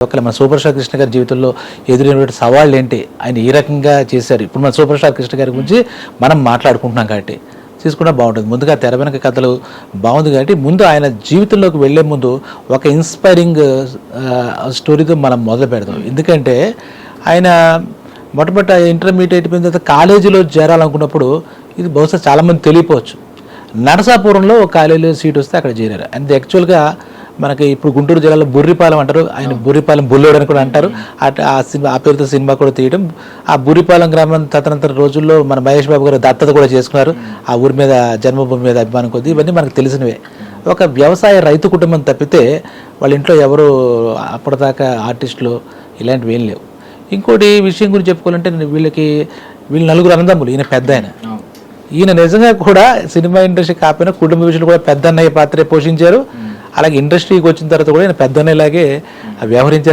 ఒకవేళ మన super star Krishna గారి జీవితంలో ఎదురైనటువంటి సవాళ్ళు ఏంటి, ఆయన ఏ రకంగా చేశారు, ఇప్పుడు మన సూపర్ స్టార్ కృష్ణ గారి గురించి మనం మాట్లాడుకుంటున్నాం కాబట్టి తీసుకున్నా బాగుంటుంది. ముందుగా తెర వెనక కథలు బాగుంది కాబట్టి ముందు ఆయన జీవితంలోకి వెళ్లే ముందు ఒక ఇన్స్పైరింగ్ స్టోరీతో మనం మొదలు పెడదాం. ఎందుకంటే ఆయన మొట్టమొదటి ఇంటర్మీడియట్ అయిపోయిన తర్వాత కాలేజీలో చేరాలనుకున్నప్పుడు ఇది బహుశా చాలామంది తెలియపోవచ్చు, నరసాపురంలో ఒక కాలేజీలో సీట్ వస్తే అక్కడ చేరారు. అండ్ యాక్చువల్గా మనకి ఇప్పుడు గుంటూరు జిల్లాలో బుర్రిపాలెం అంటారు, ఆయన బుర్రిపాలెం బుల్లోడు అని కూడా అంటారు. ఆ పేరుతో సినిమా కూడా తీయడం, ఆ బుర్రిపాలెం గ్రామం తదనంతర రోజుల్లో మన మహేష్ బాబు గారు దత్తత కూడా చేసుకున్నారు. ఆ ఊరి మీద, జన్మభూమి మీద అభిమానం కొద్ది, ఇవన్నీ మనకు తెలిసినవే. ఒక వ్యవసాయ రైతు కుటుంబం తప్పితే వాళ్ళ ఇంట్లో ఎవరు అప్పటిదాకా ఆర్టిస్టులు ఇలాంటివి ఏం లేవు. ఇంకోటి విషయం గురించి చెప్పుకోవాలంటే వీళ్ళు నలుగురు అన్నదమ్ములు, ఈయన పెద్ద ఆయన. ఈయన నిజంగా కూడా సినిమా ఇండస్ట్రీ కాకపోయినా కుటుంబ విషయంలో కూడా పెద్ద అన్నయ్య పాత్రే పోషించారు. అలాగే ఇండస్ట్రీకి వచ్చిన తర్వాత కూడా ఈయన పెద్ద అన్నయ్యలాగే వ్యవహరించారు.